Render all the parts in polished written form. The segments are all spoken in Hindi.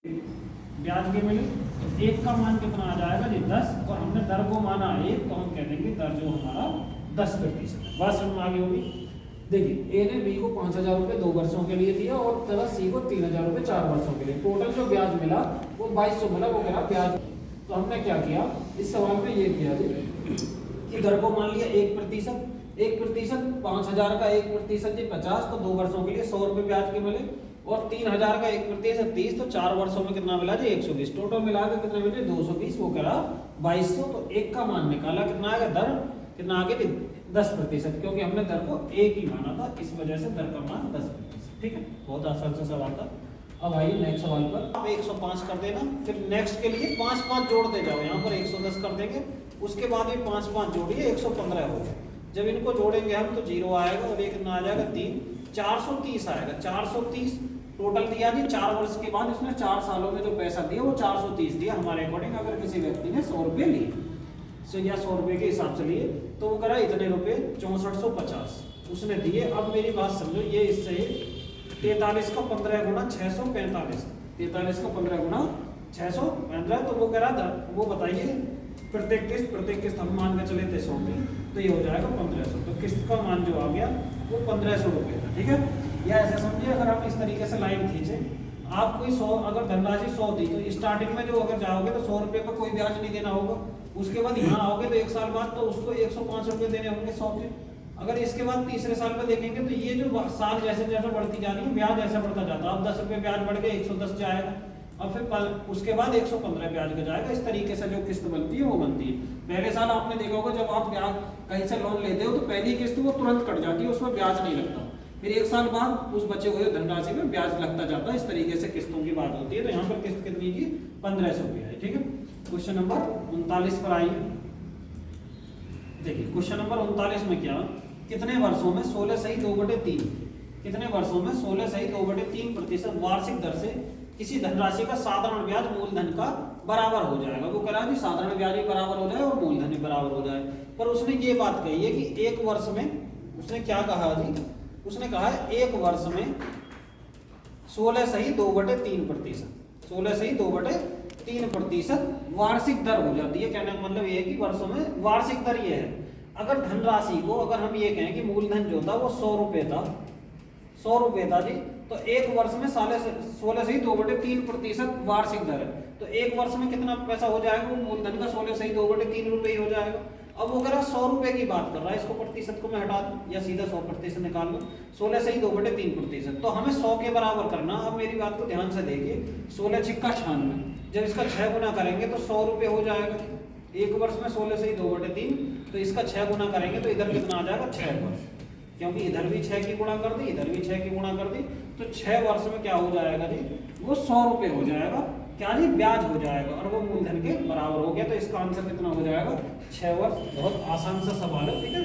ब्याज के मिले एक का मान कितना आ जाएगा जी 10 और हमने दर को माना 1 तो हम कह देंगे दर जो हमारा 10% है। बात समझ में आ गई होगी। देखिए ए ने बी को 5,000 रुपये 2 वर्षों के लिए दिया और तथा सी को 3,000 रुपये 4 वर्षों के लिए। टोटल जो ब्याज मिला वो 2200 मिला, वो कह ब्याज। तो हमने क्या किया इस सवाल में ये किया जी कि दर को मान लिया 1%, 1% 5,000 का 1% जी 50, तो 2 वर्षों के लिए 100 रुपये ब्याज के मिले और 3,000 का 1% 30, तो 4 वर्षों में कितना मिला जी 120। टोटल मिला के कितने मिले 220, वो करा 2200। तो एक का मान निकाला कितना आएगा दर कितना आगे जी 10%, क्योंकि हमने दर को एक ही माना था, इस वजह से दर का मान 10%। ठीक है, बहुत आसान सा सवाल था। अब आइए नेक्स्ट सवाल पर। आप 105 कर देना, फिर नेक्स्ट के लिए 5 जोड़ते जाओ। यहाँ पर 110 कर देंगे, उसके बाद भी 5 जोड़िए 115 हो गया। जब इनको जोड़ेंगे हम तो 0 आएगा और ये कितना आ जाएगा 3, 430 आएगा। 430 टोटल दिया जी 4 वर्ष के बाद इसने 4 सालों में जो पैसा दिया वो 430 दिया हमारे अकॉर्डिंग। अगर किसी व्यक्ति ने 100 रुपये लिए या 100 रुपये के हिसाब से लिए तो वो करा इतने रुपये 6450 उसने दिए। अब मेरी बात समझो, ये इससे 43 का 15 गुना 645, 43 का 15 गुना 615, तो वो कह रहा था वो बताइए प्रत्येक किस्त हम मान के चले थे 100 की, तो ये हो जाएगा 1500। तो किस्त का मान जो आ गया वो 1500 रुपये था। ठीक है, या ऐसा समझिए अगर आप इस तरीके से लाइन खींचे, आप कोई 100 अगर धनराशि 100 दी तो स्टार्टिंग में जो अगर जाओगे तो 100 रुपये पर कोई ब्याज नहीं देना होगा। उसके बाद यहाँ आओगे तो 1 साल बाद तो उसको 105 रुपये देने होंगे 100 के। अगर इसके बाद तीसरे साल में देखेंगे तो ये जो साल जैसे जैसे बढ़ती जा रही है ब्याज ऐसा बढ़ता जाता है। अब 10 रुपये ब्याज बढ़ गए 110 जाएगा, अब फिर उसके बाद 115 ब्याज का जाएगा। इस तरीके से जो किस्त बनती है वो बनती है। पहले साल आपने देखा होगा जब आप ब्याज कहीं से लोन लेते हो तो पहली किस्त वो तुरंत कट जाती है, उसमें ब्याज नहीं लगता। फिर 1 साल बाद उस बचे हुए धनराशि में ब्याज लगता जाता है। इस तरीके से किस्तों की बात होती है। तो यहाँ पर किस्त कितनी की 1500 रुपये है। ठीक है, क्वेश्चन नंबर 39 पर आइए। देखिए क्वेश्चन नंबर 39 में क्या, कितने वर्षों में 16 सही 2/3, कितने वर्षों में 16 सही 2/3% वार्षिक दर से किसी धनराशि का साधारण ब्याज मूलधन का बराबर हो जाएगा। वो कह रहा है कि साधारण ब्याज भी बराबर हो जाए और मूलधन भी बराबर हो जाए। पर उसने ये बात कही है कि 1 वर्ष में, उसने क्या कहा जी, उसने कहा है 1 वर्ष में 16 सही 2/3%, 16 सही 2/3% वार्षिक दर हो जाती है। कहने का मतलब ये है कि वर्षों में वार्षिक दर ये है। अगर धनराशि को अगर हम ये कहें कि मूलधन जो था वो 100 रुपये था, 100 रुपये था जी, तो 1 वर्ष में 16 सही 2/3% वार्षिक दर है। तो 1 वर्ष में कितना पैसा हो जाएगा, वो मूलधन का 16 सही 2/3 रुपये हो जाएगा। अब वो कह रहा 100 रुपये की बात कर रहा है, इसको प्रतिशत को मैं हटा दूं या सीधा 100% निकाल लूं, 16 सही 2/3%। तो हमें 100 के बराबर करना। अब मेरी बात को ध्यान से देखिए, 16 छिक्का 96, जब इसका 6 गुना करेंगे तो 100 रुपये हो जाएगा। 1 वर्ष में 16 सही 2/3, तो इसका 6 गुना करेंगे तो इधर कितना आ जाएगा 6 वर्ष, क्योंकि इधर भी 6 की गुणा कर दी, इधर भी 6 की गुणा कर दी, तो 6 वर्ष में क्या हो जाएगा जी, वो 100 रुपये हो जाएगा। क्या जी, ब्याज हो जाएगा और वो मूलधन के बराबर हो गया। तो इसका आंसर कितना हो जाएगा 6 वर्ष। बहुत आसान सा सवाल है। ठीक है,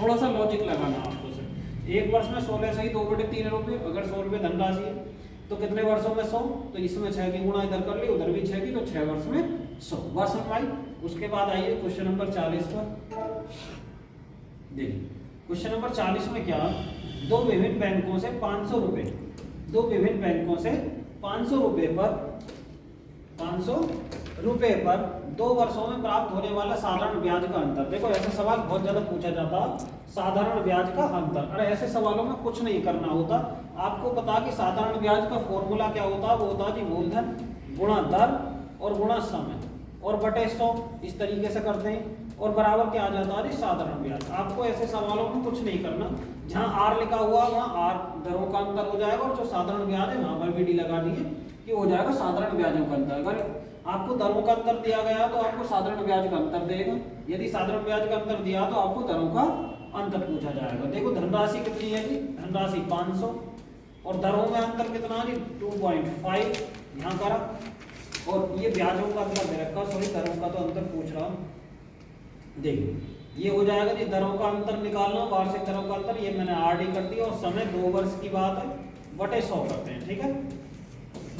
थोड़ा सा लॉजिक लगाना आपको सिर्फ। 1 वर्ष में 16 सही 2/3 रुपये, अगर 100 रुपये धनराशि है तो कितने वर्षों में 100, तो इसमें 6 की गुणा इधर कर ली, उधर भी 6 की, तो 6 वर्ष में 100। बात समझ आई। उसके बाद आइए क्वेश्चन नंबर 40 पर। देखिए क्वेश्चन नंबर 40 में क्या, दो विभिन्न बैंकों से 500 रुपये, दो विभिन्न बैंकों से 500 रुपये पर 2 वर्षों में प्राप्त होने वाला साधारण ब्याज का अंतर। देखो ऐसा सवाल बहुत ज्यादा पूछा जाता, साधारण ब्याज का अंतर। अरे ऐसे सवालों में कुछ नहीं करना होता, आपको पता कि साधारण ब्याज का फॉर्मूला क्या होता है, वो होता है जी मूलधन गुणा दर और गुणा समय और बटे 100। इस तरीके से करते हैं और बराबर क्या आ जाता है जी साधारण ब्याज। आपको ऐसे सवालों में कुछ नहीं करना, जहां आर लिखा हुआ वहां आर दरों का अंतर हो जाएगा और जो साधारण ब्याज है वहां पर भी डी लगा दिए कि हो जाएगा साधारण ब्याजों का अंतर। अगर आपको दरों का अंतर दिया गया तो आपको साधारण ब्याज का अंतर देगा, यदि साधारण ब्याज का अंतर दिया तो आपको दरों का अंतर पूछा जाएगा। देखो धनराशि कितनी है जी, धनराशि 500 और दरों में अंतर कितना जी 2.5 यहाँ करा, और ये ब्याजों का अंतर दे रखा, सॉरी दरों का तो अंतर पूछ रहा हूँ। देखिए ये हो जाएगा जी दरों का अंतर निकालना, वार्षिक दरों का अंतर, ये मैंने आरडी कर दिया और समय 2 वर्ष की बात है, बटे 100 करते हैं। ठीक है,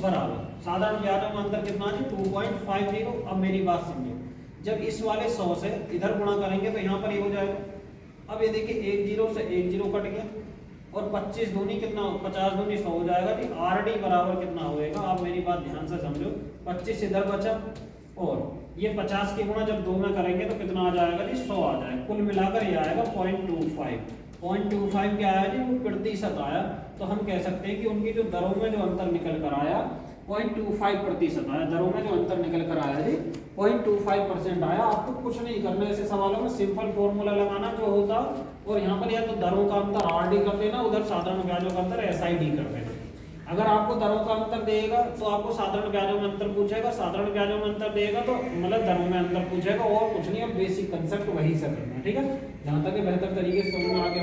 बराबर साधारण ब्याजों में अंतर कितना जी 2.50। अब मेरी बात समझो, जब इस वाले 100 से इधर गुणा करेंगे तो यहाँ पर ये हो जाएगा। अब ये देखिए 1 0 से 1 0 कट गया, और 25 दूनी कितना, 50 दूनी 100 हो जाएगा जी। आरडी बराबर कितना होएगा, आप मेरी बात ध्यान से समझो, 25 इधर बचा और ये 50 के गुणा जब 2 में करेंगे तो कितना आ जाएगा जी, 100 आ जाएगा। कुल मिलाकर ये आएगा 0.25। 0.25 क्या आया जी, वो प्रतिशत आया। तो हम कह सकते हैं कि उनकी जो दरों में जो अंतर निकल कर आया 0.25% आया। दरों में जो अंतर निकल कर आया जी 0.25% आया। आपको कुछ नहीं करना है ऐसे सवालों में, सिंपल फॉर्मूला लगाना जो होता, और यहाँ पर या तो दरों का अंतर आरडी कर देना, उधर साधारण ब्याजों का अंतर एसआईडी कर देना। अगर आपको दरों का अंतर देगा तो आपको साधारण ब्याजों में अंतर पूछेगा, साधारण ब्याजों में अंतर देगा तो मतलब दरों में अंतर पूछेगा, और कुछ नहीं, और बेसिक कंसेप्ट वही से करना है, ठीक है। जहाँ तक बेहतर तरीके से समझ में आ गया।